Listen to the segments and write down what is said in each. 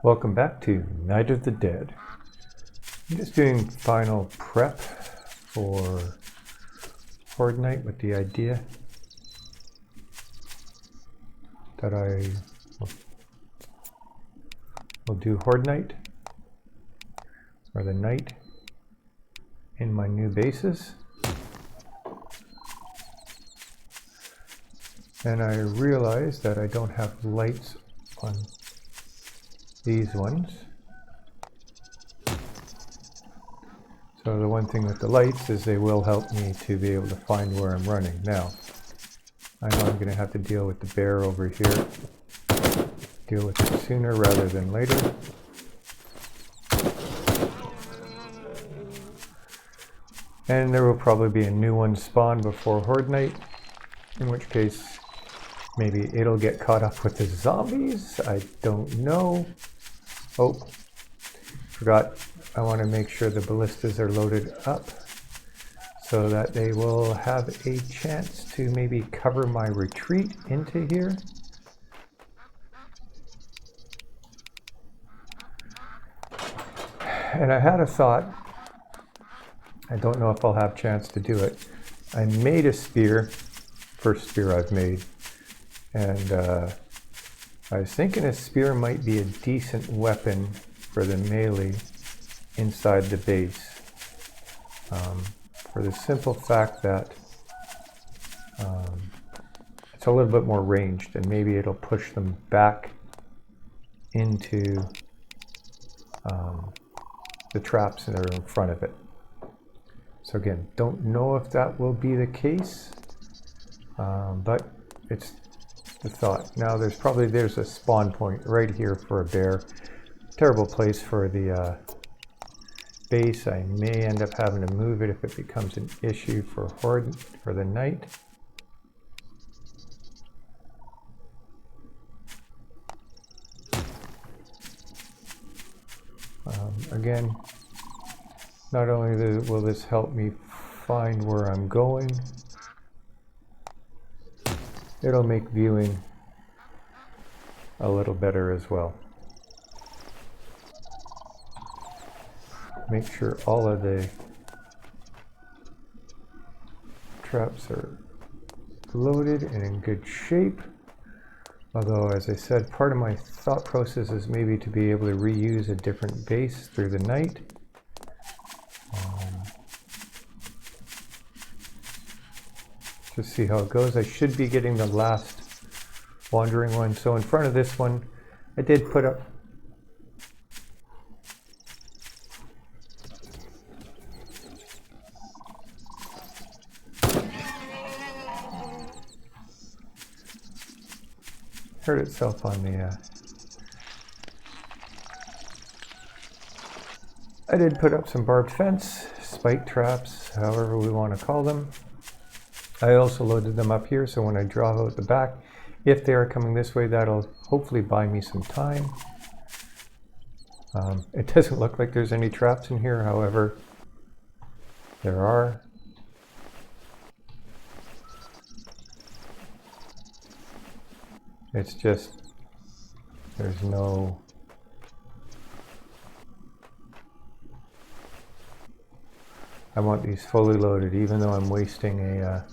Welcome back to Night of the Dead. I'm just doing final prep for Horde Night with the idea that I will do Horde Night, or the night, in my new bases. And I realized that I don't have lights on these ones. So the one thing with the lights is they will help me to be able to find where I'm running. Now, I know I'm going to have to deal with the bear over here. Deal with it sooner rather than later. And there will probably be a new one spawn before Horde Night, in which case maybe it'll get caught up with the zombies. I don't know. Oh, forgot. I want to make sure the ballistas are loaded up so that they will have a chance to maybe cover my retreat into here. And I had a thought. I don't know if I'll have a chance to do it. I made a spear, first spear I've made, and I was thinking a spear might be a decent weapon for the melee inside the base, for the simple fact that it's a little bit more ranged, and maybe it'll push them back into the traps that are in front of it. So again, don't know if that will be the case, but it's the thought. Now there's a spawn point right here for a bear. Terrible place for the base. I may end up having to move it if it becomes an issue for Horde for the night. Again, not only will this help me find where I'm going, it'll make viewing a little better as well. Make sure all of the traps are loaded and in good shape. Although, as I said, part of my thought process is maybe to be able to reuse a different base through the night. Just see how it goes. I should be getting the last wandering one. So in front of this one, I did put up hurt itself on the I did put up some barbed fence, spike traps, however we want to call them. I also loaded them up here, so when I draw out the back, if they are coming this way, that'll hopefully buy me some time. It doesn't look like there's any traps in here, however, there are. It's just, there's no... I want these fully loaded, even though I'm wasting a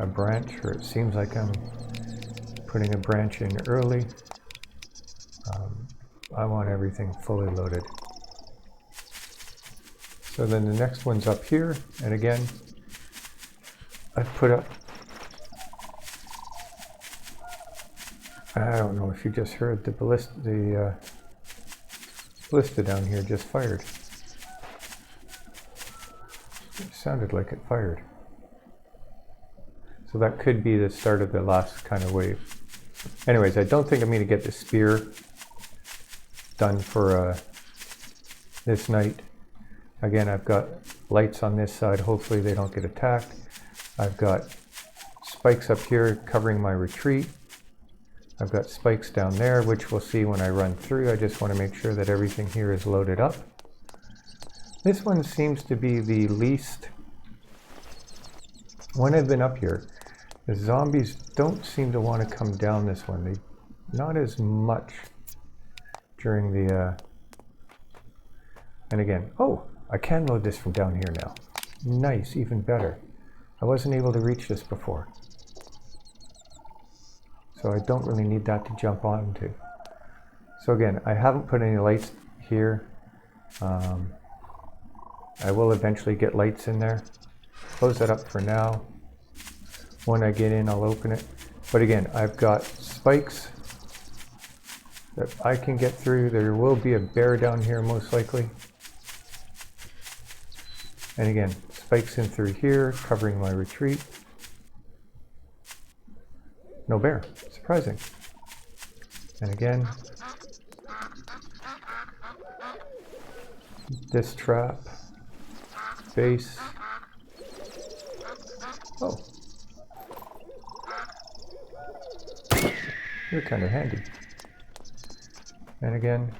branch, or it seems like I'm putting a branch in early. I want everything fully loaded. So then the next one's up here, and again, I've put up, I don't know if you just heard the ballista down here just fired. It sounded like it fired. So that could be the start of the last kind of wave. Anyways, I don't think I'm going to get the spear done for this night. Again, I've got lights on this side. Hopefully they don't get attacked. I've got spikes up here covering my retreat. I've got spikes down there, which we'll see when I run through. I just want to make sure that everything here is loaded up. This one seems to be the least... When I've been up here, The zombies don't seem to want to come down this one. They not as much during the and again, oh, I can load this from down here now. Nice, even better. I wasn't able to reach this before, so I don't really need that to jump onto. So again, I haven't put any lights here. I will eventually get lights in there. Close that up for now. When I get in, I'll open it. But again, I've got spikes that I can get through. There will be a bear down here most likely. And again, spikes in through here, covering my retreat. No bear, surprising. And again, this trap, base. Oh, they're kind of handy. And again,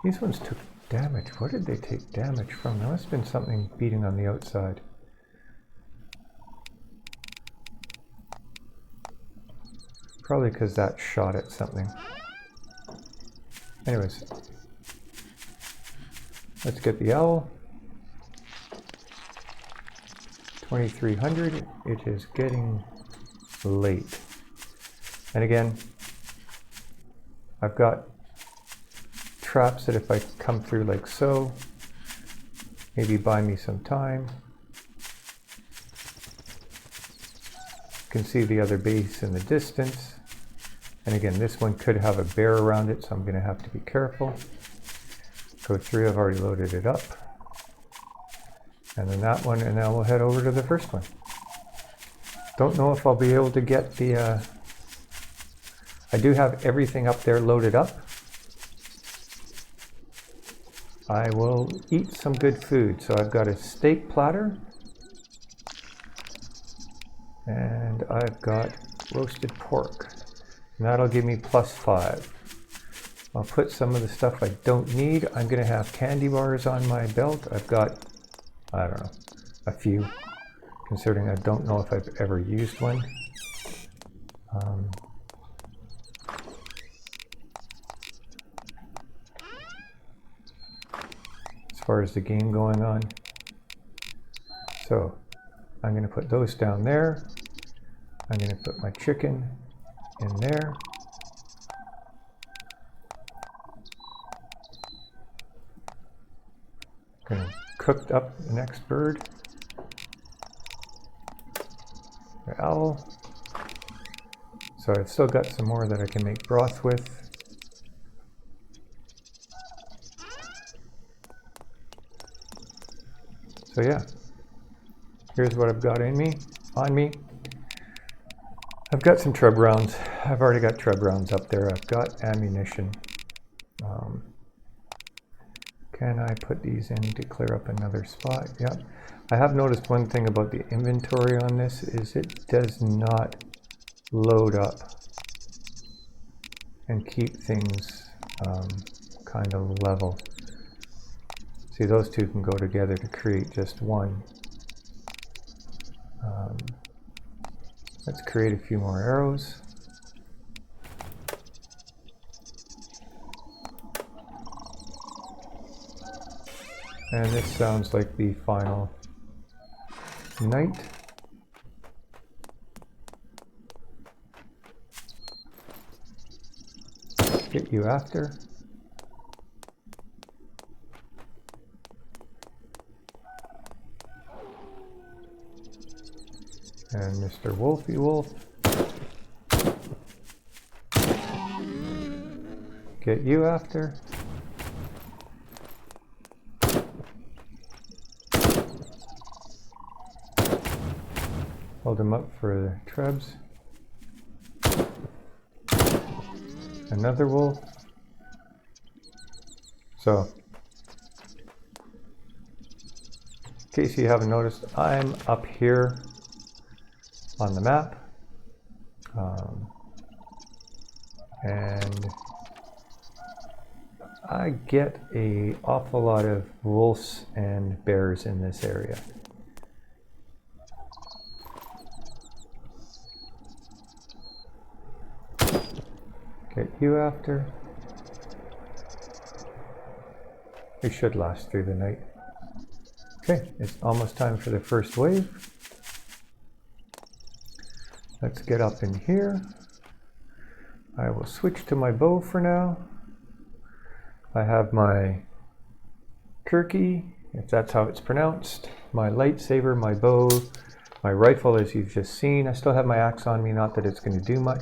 these ones took damage. What did they take damage from? There must have been something beating on the outside. Probably because that shot at something. Anyways, let's get the owl. 2300. It is getting late. And again, I've got traps that if I come through like so, maybe buy me some time. You can see the other base in the distance. And again, this one could have a bear around it, so I'm going to have to be careful. Go through, I've already loaded it up. And then that one, and now we'll head over to the first one. Don't know if I'll be able to get the... I do have everything up there loaded up. I will eat some good food. So I've got a steak platter. And I've got roasted pork. And that'll give me +5. I'll put some of the stuff I don't need. I'm going to have candy bars on my belt. I've got, I don't know, a few, considering I don't know if I've ever used one. As far as the game going on. So I'm going to put those down there. I'm going to put my chicken in there. I'm going to cook up the next bird. The owl. So I've still got some more that I can make broth with. So yeah, here's what I've got on me. I've got some trub rounds. I've already got trub rounds up there. I've got ammunition. Can I put these in to clear up another spot? Yep. I have noticed one thing about the inventory on this is it does not load up and keep things kind of level. See, those two can go together to create just one. Let's create a few more arrows. And this sounds like the final night. Get you after. And Mr. Wolfie Wolf. Get you after. Hold him up for the trebs. Another wolf. So, in case you haven't noticed, I'm up here on the map. And I get an awful lot of wolves and bears in this area. Get you after. They should last through the night. Okay, it's almost time for the first wave. Let's get up in here. I will switch to my bow for now. I have my Kirky, if that's how it's pronounced, my lightsaber, my bow, my rifle as you've just seen. I still have my axe on me, not that it's going to do much.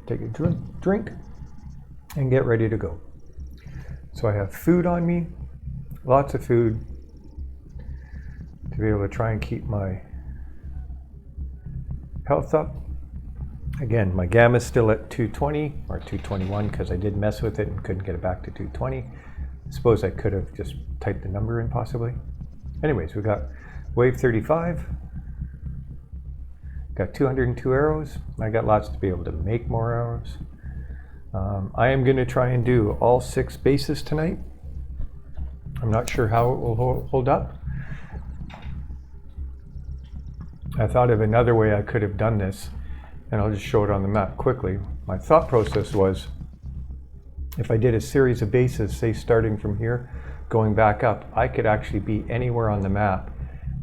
Take a drink and get ready to go. So I have food on me, lots of food to be able to try and keep my health up. Again, my gamma is still at 220 or 221 because I did mess with it and couldn't get it back to 220. I suppose I could have just typed the number in possibly. Anyways, we got wave 35. Got 202 arrows. I got lots to be able to make more arrows. I am going to try and do all 6 bases tonight. I'm not sure how it will hold up. I thought of another way I could have done this, and I'll just show it on the map quickly. My thought process was, if I did a series of bases, say starting from here, going back up, I could actually be anywhere on the map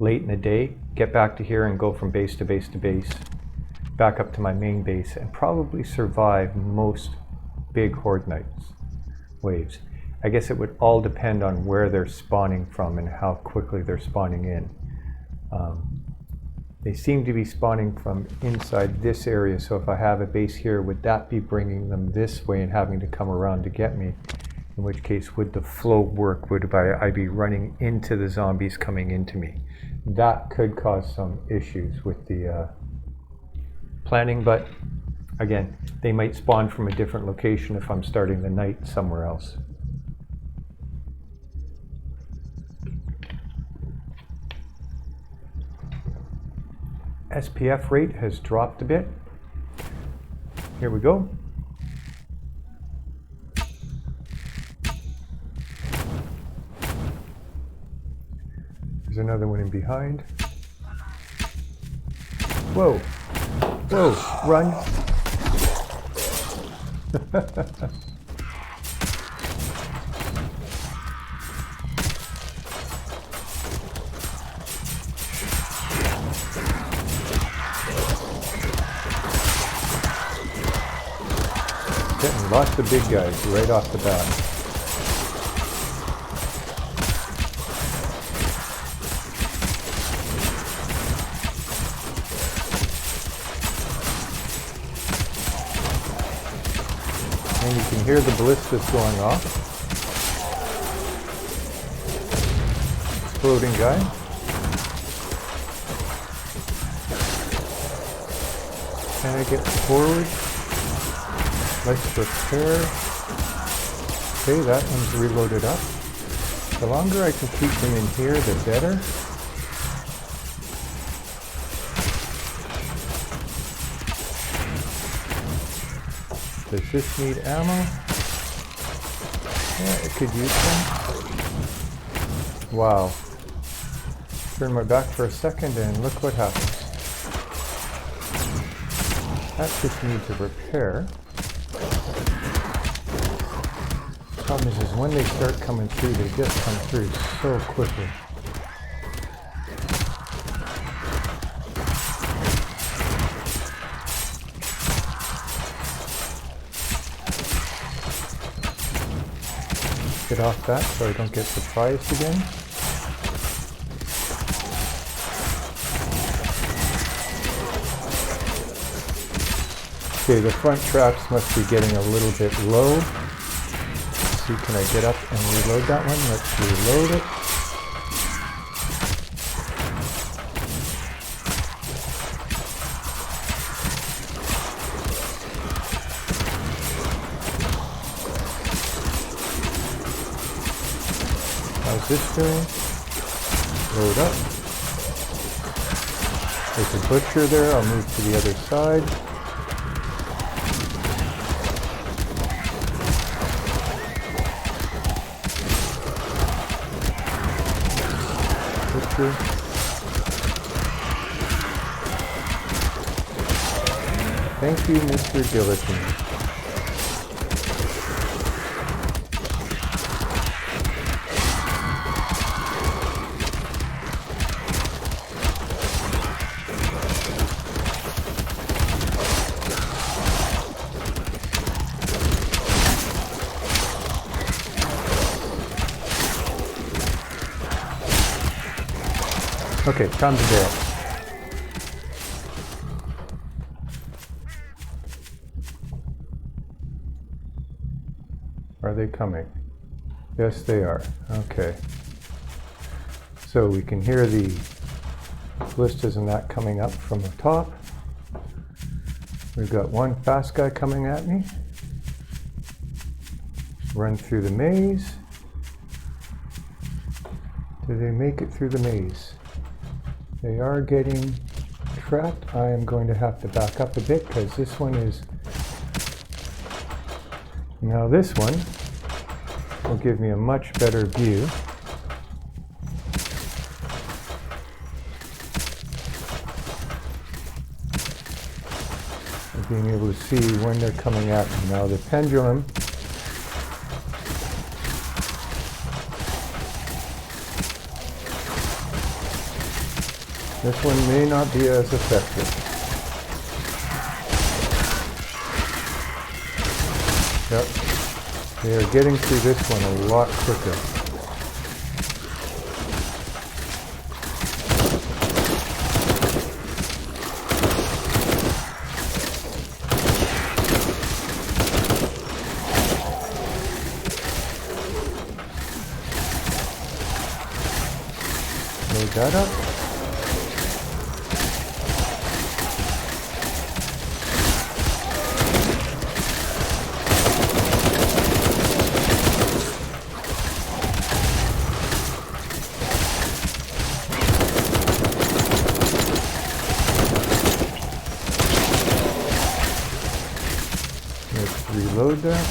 late in the day, get back to here and go from base to base to base, back up to my main base, and probably survive most big Horde Nights waves. I guess it would all depend on where they're spawning from and how quickly they're spawning in. They seem to be spawning from inside this area, so if I have a base here, would that be bringing them this way and having to come around to get me? In which case, would the flow work? Would I be running into the zombies coming into me? That could cause some issues with the planning, but again, they might spawn from a different location if I'm starting the night somewhere else. SPF rate has dropped a bit. Here we go. There's another one in behind. Whoa, whoa, run. Getting lots of big guys right off the bat. And you can hear the ballistas going off. Exploding guy. Can I get forward? Let's repair. Okay, that one's reloaded up. The longer I can keep them in here, the better. Does this need ammo? Yeah, it could use some. Wow. Turn my back for a second and look what happens. That just needs a repair. Problem is when they start coming through, they just come through so quickly. Get off that so I don't get surprised again. Okay, the front traps must be getting a little bit low. See, can I get up and reload that one? Let's reload it. How's this doing? Load up. There's a butcher there. I'll move to the other side. Thank you, Mr. Guillotine. Okay, time to bail. Are they coming? Yes, they are. Okay. So we can hear the ballistas and that coming up from the top. We've got one fast guy coming at me. Run through the maze. Do they make it through the maze? They are getting trapped. I am going to have to back up a bit because this one is... Now this one will give me a much better view. Of being able to see when they're coming at me. Now the pendulum this one may not be as effective. Yep, they are getting through this one a lot quicker. Load that up. Let's reload that.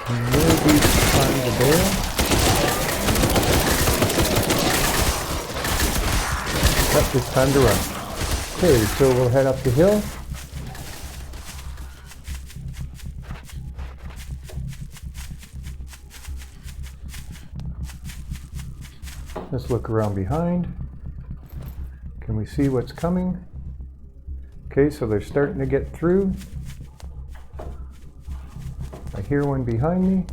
Maybe time to bail. Yep, it's time to run. Okay, so we'll head up the hill. Let's look around behind. Can we see what's coming? Okay, so they're starting to get through. I hear one behind me.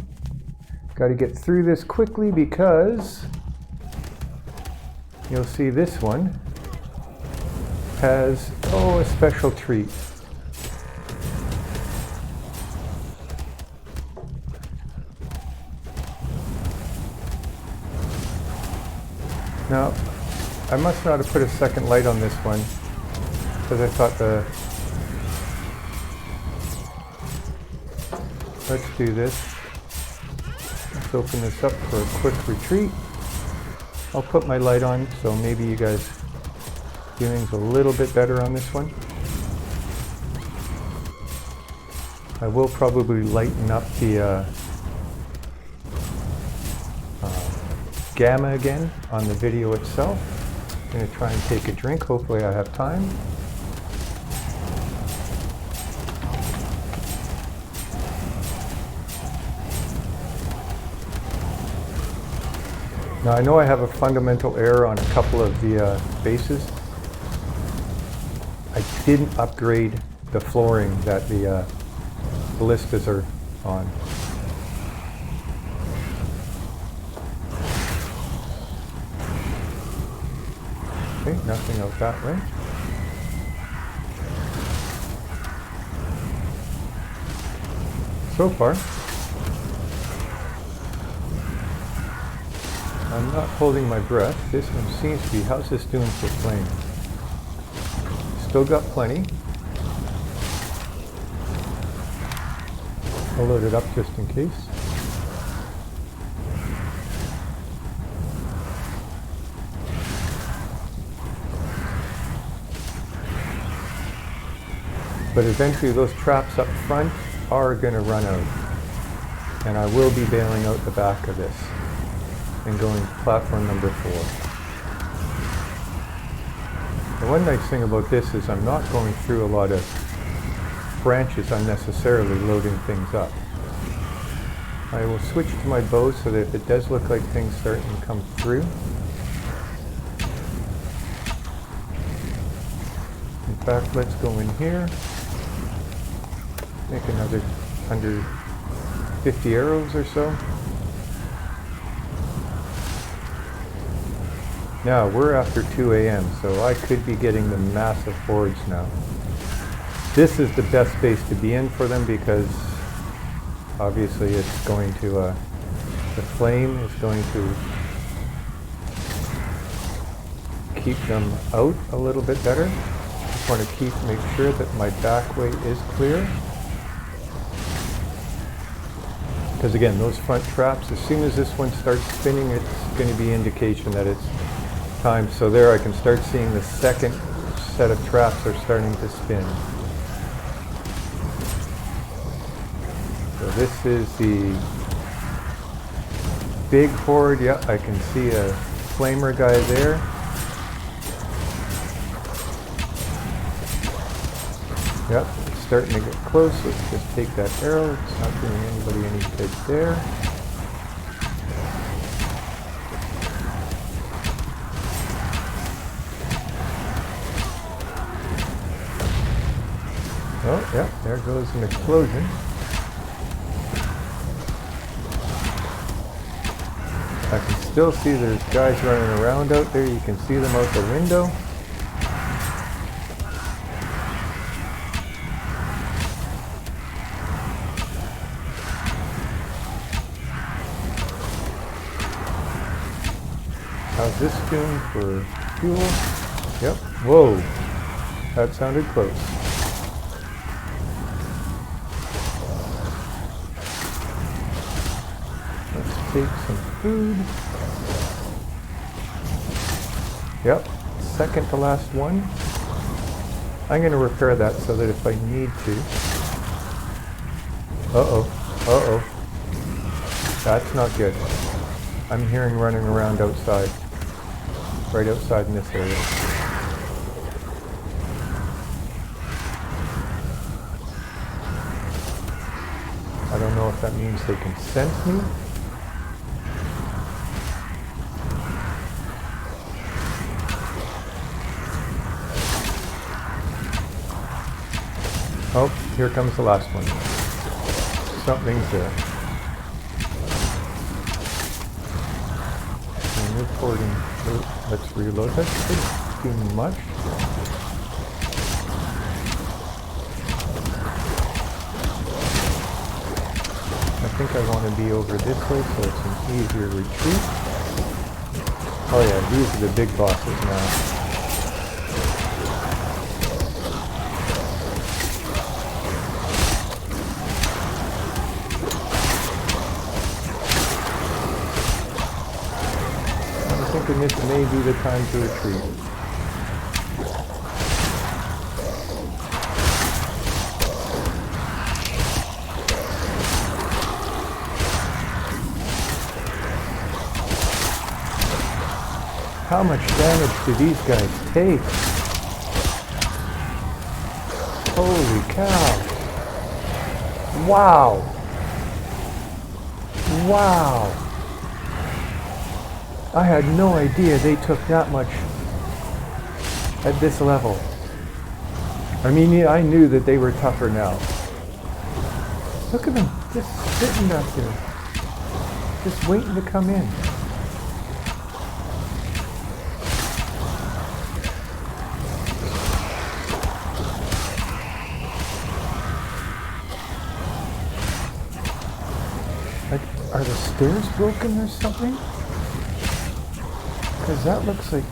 Got to get through this quickly because you'll see this one has, a special treat. Now, I must not have put a second light on this one because I thought let's do this. Let's open this up for a quick retreat. I'll put my light on so maybe you guys viewing's a little bit better on this one. I will probably lighten up the gamma again on the video itself. I'm going to try and take a drink. Hopefully I have time. Now I know I have a fundamental error on a couple of the bases. I didn't upgrade the flooring that the ballistas are on. Okay, nothing out that way. So far, I'm not holding my breath. This one seems to be, how's this doing for flame? Still got plenty. I'll load it up just in case. But eventually those traps up front are going to run out. And I will be bailing out the back of this and going to platform number 4. The one nice thing about this is I'm not going through a lot of branches unnecessarily loading things up. I will switch to my bow so that if it does look like things starting to come through. In fact, let's go in here, make another 150 arrows or so. Now we're after 2 a.m. so I could be getting the massive hordes now. This is the best base to be in for them because obviously it's going to, the flame is going to keep them out a little bit better. Just want to make sure that my back way is clear. Because again, those front traps, as soon as this one starts spinning, it's going to be indication that it's time. So there I can start seeing the second set of traps are starting to spin. So this is the big horde. Yeah, I can see a flamer guy there. Yep, it's starting to get close. Let's just take that arrow. It's not doing anybody any good there. Oh, yeah, there goes an explosion. I can still see there's guys running around out there. You can see them out the window. How's this doing for fuel? Yep. Whoa. That sounded close. Let's take some food. Yep. Second to last one. I'm going to repair that so that if I need to. Uh-oh. Uh-oh. That's not good. I'm hearing running around outside. Right outside in this area. I don't know if that means they can sense me. Oh, here comes the last one. Something's there. Reporting. Let's reload. That shouldn't do much. I think I want to be over this way so it's an easier retreat. Oh yeah, these are the big bosses now. And this may be the time to retreat. How much damage do these guys take? Holy cow! Wow! Wow! I had no idea they took that much at this level. I mean, yeah, I knew that they were tougher now. Look at them, just sitting back there. Just waiting to come in. Like, are the stairs broken or something? Because that looks like,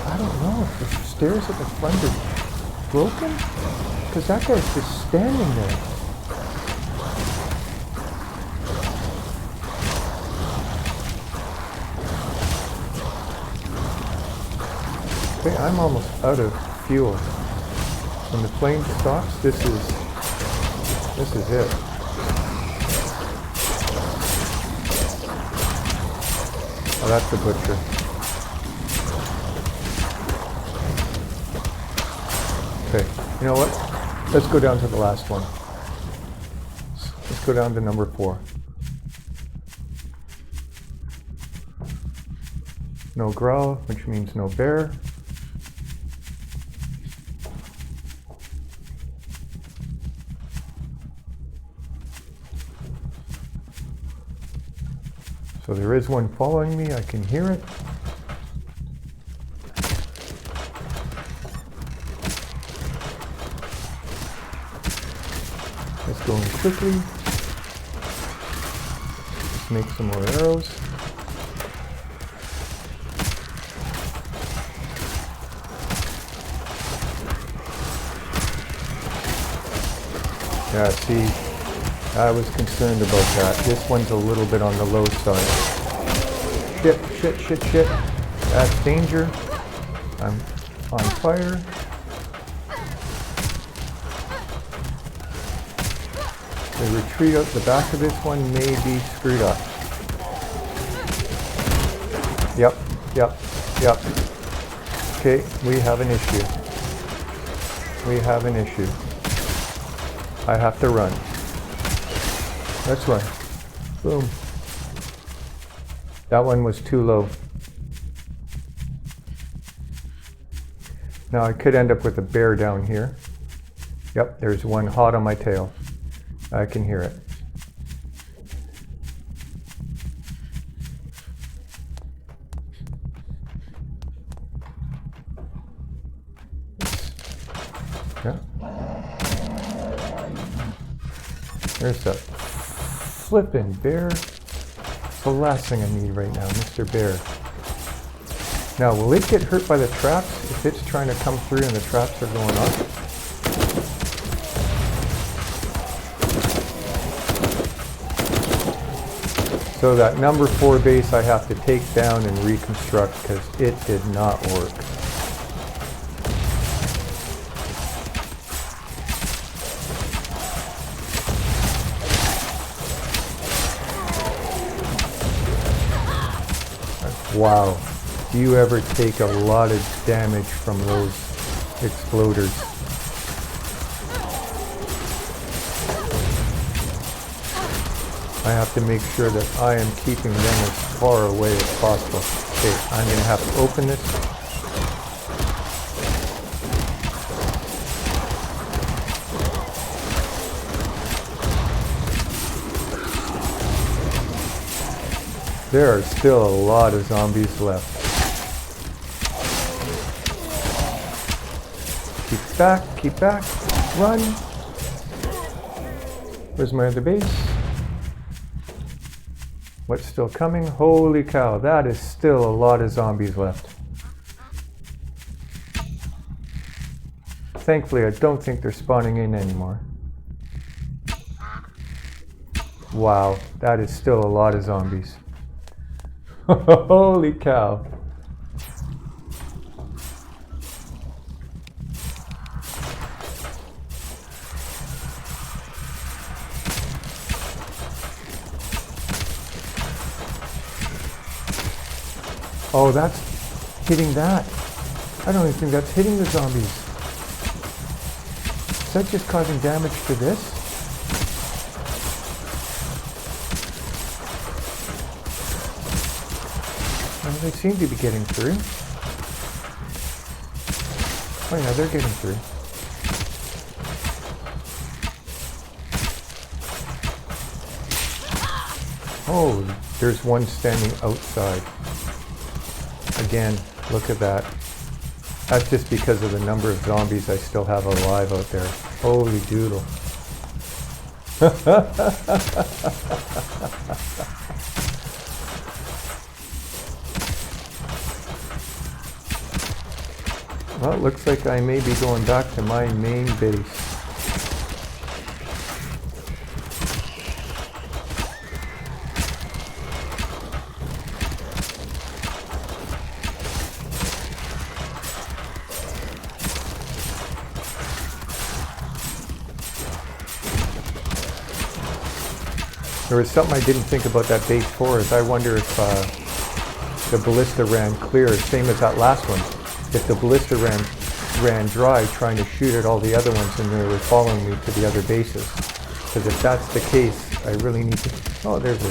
I don't know if the stairs at the front are broken, because that guy's just standing there. Okay, I'm almost out of fuel. When the plane stops, this is it. Oh, that's a butcher. Okay, you know what? Let's go down to the last one. Let's go down to number 4. No growl, which means no bear. So there is one following me, I can hear it. Let's go in quickly. Let's make some more arrows. Yeah, see, I was concerned about that. This one's a little bit on the low side. Shit. That's danger. I'm on fire. The retreat out the back of this one may be screwed up. Yep. Okay, we have an issue. I have to run. Let's run. Boom. That one was too low. Now I could end up with a bear down here. Yep, there's one hot on my tail. I can hear it. Yeah. There's that flippin' bear. It's the last thing I need right now, Mr. Bear. Now, will it get hurt by the traps if it's trying to come through and the traps are going on? So that number 4 base I have to take down and reconstruct because it did not work. Wow, do you ever take a lot of damage from those exploders? I have to make sure that I am keeping them as far away as possible. Okay, I'm going to have to open this. There are still a lot of zombies left. Keep back, run. Where's my other base? What's still coming? Holy cow, that is still a lot of zombies left. Thankfully, I don't think they're spawning in anymore. Wow, that is still a lot of zombies. Holy cow. Oh, that's hitting that. I don't even think that's hitting the zombies. Is that just causing damage to this? They seem to be getting through. Oh yeah, they're getting through. Oh, there's one standing outside. Again, look at that. That's just because of the number of zombies I still have alive out there. Holy doodle. Well, it looks like I may be going back to my main base. There was something I didn't think about that base for, is I wonder if the ballista ran clear, same as that last one. If the ballista ran dry trying to shoot at all the other ones and they were following me to the other bases. Because if that's the case, I really need to... Oh, there's a...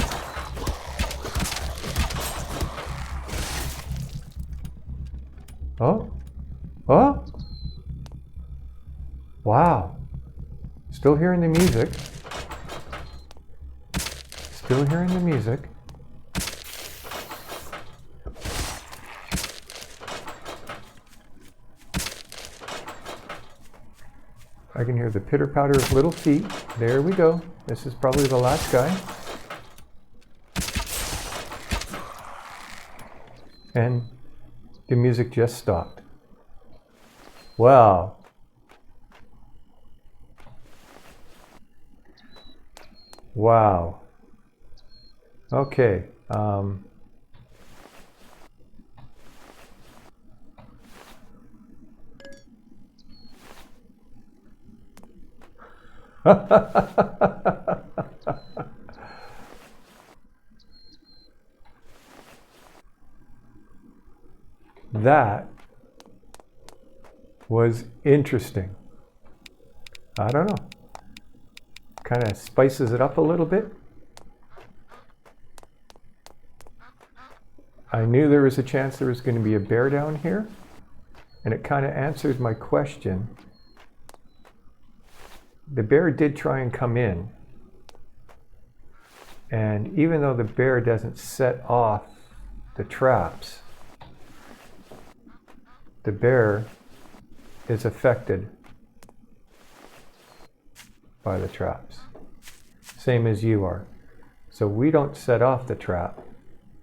Oh? Oh? Wow. Still hearing the music. Still hearing the music. I can hear the pitter-patter of little feet. There we go. This is probably the last guy. And the music just stopped. Wow. Wow. Okay. That was interesting. I don't know. Kind of spices it up a little bit. I knew there was a chance there was going to be a bear down here, and it kind of answered my question. The bear did try and come in, and even though the bear doesn't set off the traps, the bear is affected by the traps, same as you are. So we don't set off the trap.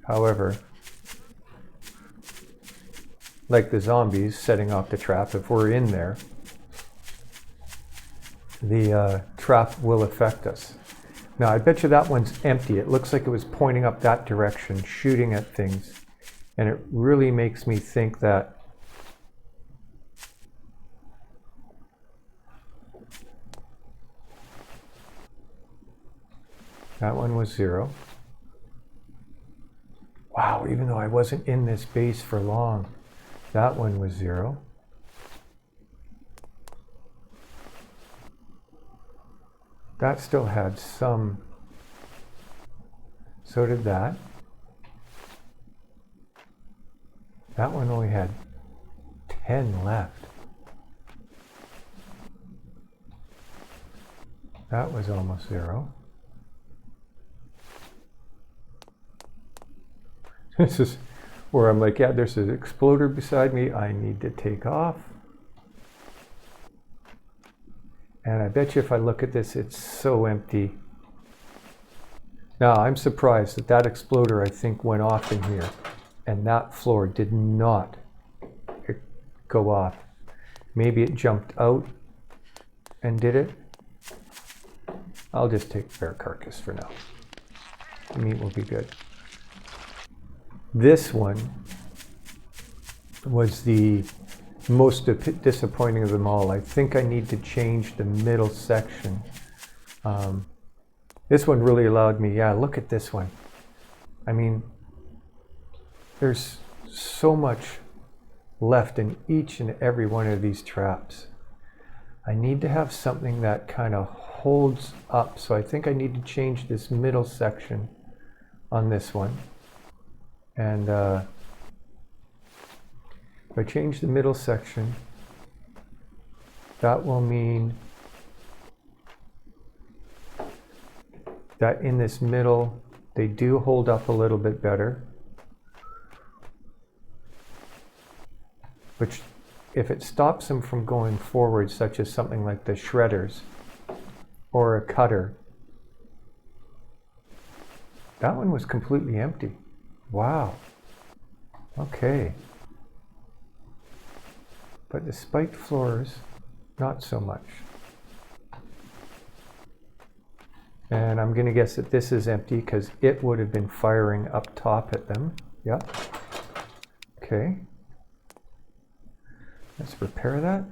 However, like the zombies setting off the trap, if we're in there, the trap will affect us. Now I bet you that one's empty. It looks like it was pointing up that direction, shooting at things, and it really makes me think that that one was 0. Wow, even though I wasn't in this base for long, that one was 0. That still had some. So did that. That one only had 10 left. That was almost 0. This is where I'm like, yeah, there's an exploder beside me. I need to take off. And I bet you if I look at this, it's so empty. Now, I'm surprised that that exploder, I think, went off in here. And that floor did not go off. Maybe it jumped out and did it. I'll just take bear carcass for now. The meat will be good. This one was the most disappointing of them all. I think I need to change the middle section. This one really allowed me, yeah, look at this one. I mean, there's so much left in each and every one of these traps. I need to have something that kind of holds up. So I think I need to change this middle section on this one. And if I change the middle section, that will mean that in this middle, they do hold up a little bit better. Which, if it stops them from going forward, such as something like the shredders or a cutter, that one was completely empty. Wow. Okay. But the spiked floors, not so much. And I'm going to guess that this is empty because it would have been firing up top at them. Yep. Okay. Let's repair that.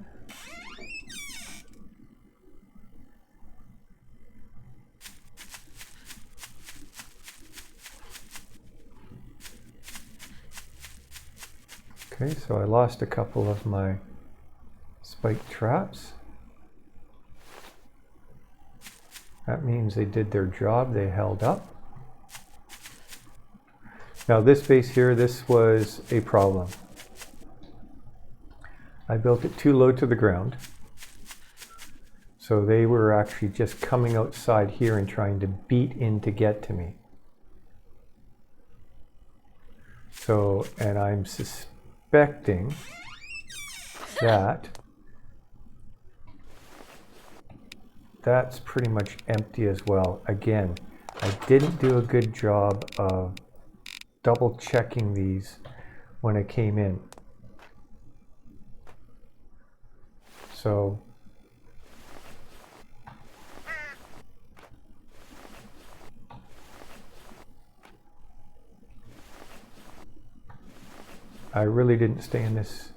Okay, so I lost a couple of my spike traps. That means they did their job, they held up. Now this base here, this was a problem. I built it too low to the ground. So they were actually just coming outside here and trying to beat in to get to me. So, and I'm suspecting that that's pretty much empty as well. Again, I didn't do a good job of double checking these when I came in. So I really didn't stay in this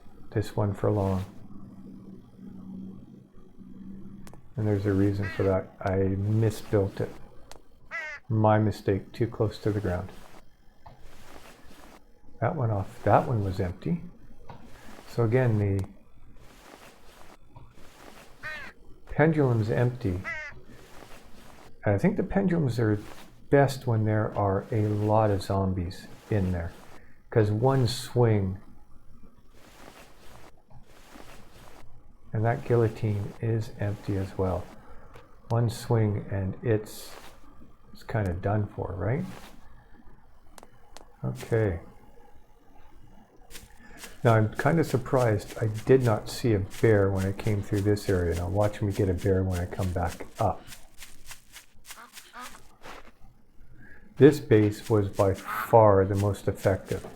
one for long. And there's a reason for that. I misbuilt it. My mistake, too close to the ground. That one off. That one was empty. So again, the pendulum's empty. And I think the pendulums are best when there are a lot of zombies in there. Because one swing, and that guillotine is empty as well. One swing and it's kind of done for, right? Okay. Now I'm kind of surprised I did not see a bear when I came through this area. Now watch me get a bear when I come back up. This base was by far the most effective.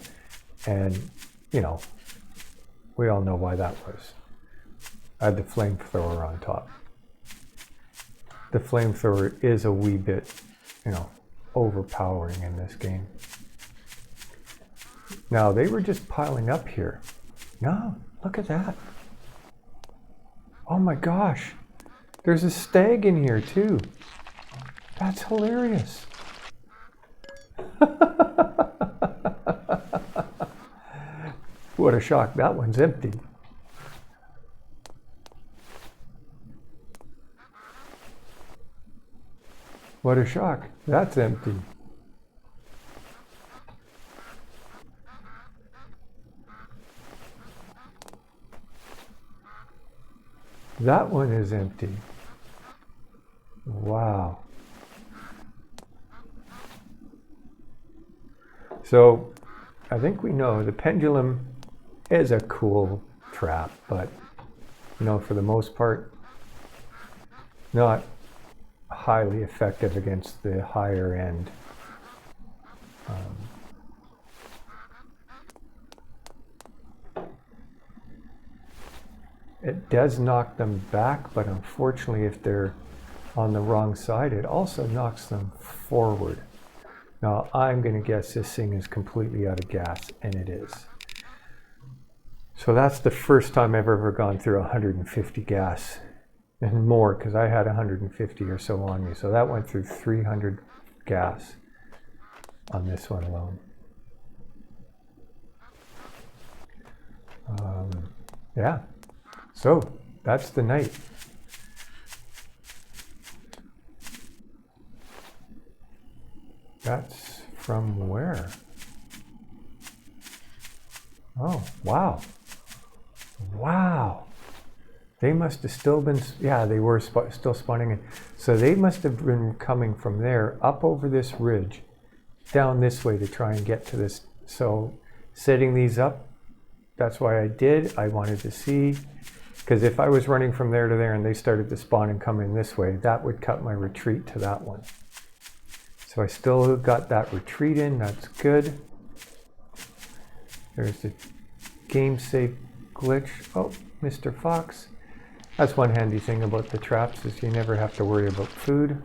And, you know, we all know why that was. I had the flamethrower on top. The flamethrower is a wee bit, you know, overpowering in this game. Now, they were just piling up here. No, look at that. Oh my gosh. There's a stag in here too. That's hilarious. What a shock. That one's empty. What a shock. That's empty. That one is empty. Wow. So I think we know the pendulum is a cool trap, but you know, for the most part, not highly effective against the higher end. It does knock them back, but unfortunately, if they're on the wrong side, it also knocks them forward. Now, I'm going to guess this thing is completely out of gas, and it is. So that's the first time I've ever gone through 150 gas and more, because I had 150 or so on me. So that went through 300 gas on this one alone. Yeah, so that's the night. That's from where? Oh, wow. Wow. They must have still been, yeah, they were still spawning in. So they must have been coming from there up over this ridge, down this way to try and get to this. So setting these up, that's why I did. I wanted to see, because if I was running from there to there and they started to spawn and come in this way, that would cut my retreat to that one. So I still got that retreat in, that's good. There's the game save glitch. Oh, Mr. Fox. That's one handy thing about the traps, is you never have to worry about food.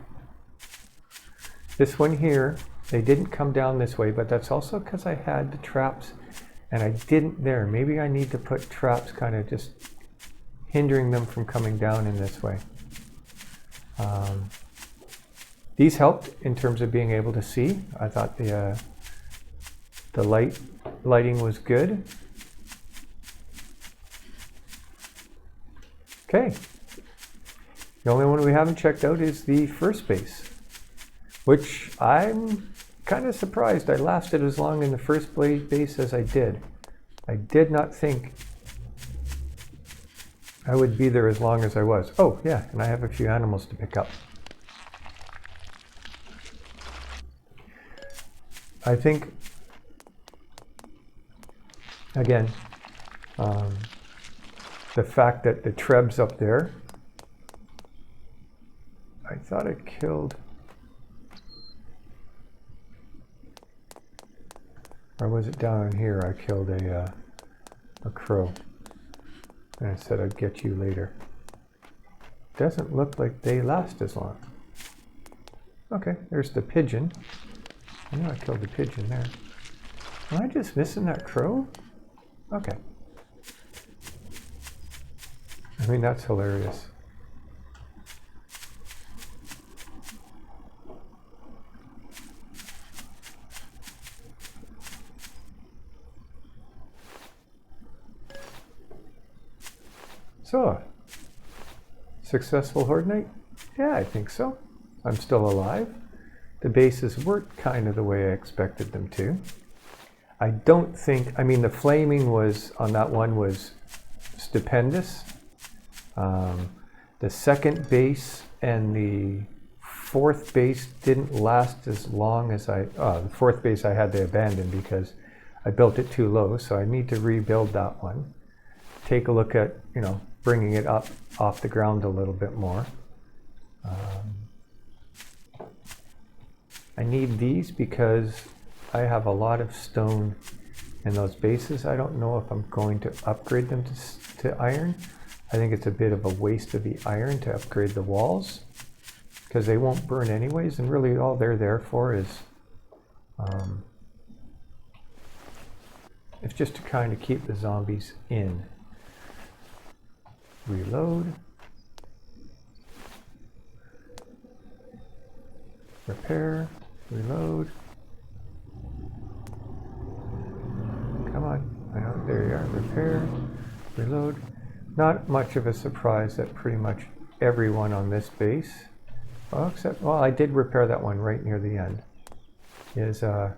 This one here, they didn't come down this way, but that's also because I had the traps and I didn't there. Maybe I need to put traps kind of just hindering them from coming down in this way. These helped in terms of being able to see. I thought the lighting was good. Okay. The only one we haven't checked out is the first base, which I'm kind of surprised I lasted as long in the first base as I did. I did not think I would be there as long as I was. Oh yeah, and I have a few animals to pick up. I think, again, the fact that the treb's up there, I thought it killed, or was it down here? I killed a crow, and I said I'd get you later. Doesn't look like they last as long. Okay, there's the pigeon. I know I killed the pigeon there. Am I just missing that crow? Okay. I mean, that's hilarious. So, successful horde night? Yeah, I think so. I'm still alive. The bases worked kind of the way I expected them to. I don't think, I mean, the flaming was, on that one, was stupendous. The second base and the fourth base didn't last as long as the fourth base I had to abandon because I built it too low, so I need to rebuild that one. Take a look at, bringing it up off the ground a little bit more. I need these because I have a lot of stone in those bases. I don't know if I'm going to upgrade them to iron. I think it's a bit of a waste of the iron to upgrade the walls because they won't burn anyways, and really all they're there for is it's just to kind of keep the zombies in. Reload. Repair. Reload. Come on. I know, there you are. Repair. Reload. Not much of a surprise that pretty much everyone on this base, well, except, well, I did repair that one right near the end, is now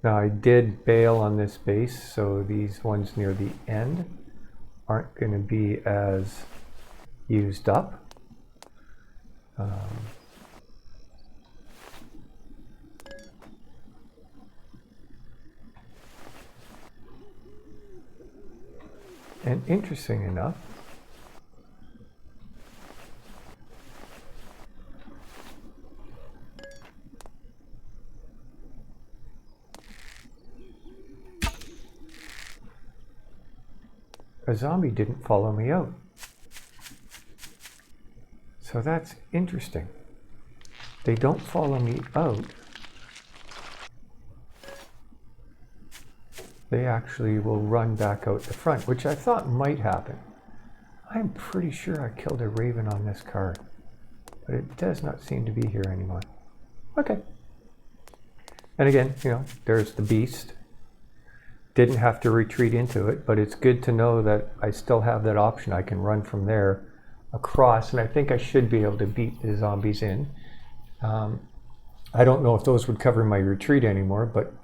I did bail on this base, so these ones near the end aren't going to be as used up. And interesting enough, a zombie didn't follow me out. So that's interesting. They don't follow me out. They actually will run back out the front, which I thought might happen. I'm pretty sure I killed a raven on this card, but it does not seem to be here anymore. Okay. And again, there's the beast. Didn't have to retreat into it, but it's good to know that I still have that option. I can run from there across, and I think I should be able to beat the zombies in. I don't know if those would cover my retreat anymore, but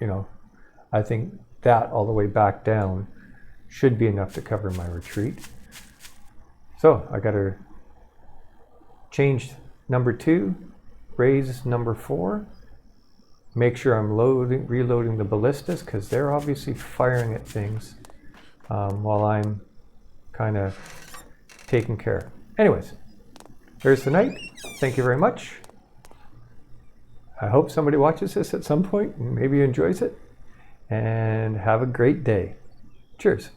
I think that all the way back down should be enough to cover my retreat. So I got to change number 2, raise number 4, make sure I'm reloading the ballistas because they're obviously firing at things while I'm kind of taking care. Anyways, there's the night. Thank you very much. I hope somebody watches this at some point and maybe enjoys it. And have a great day. Cheers.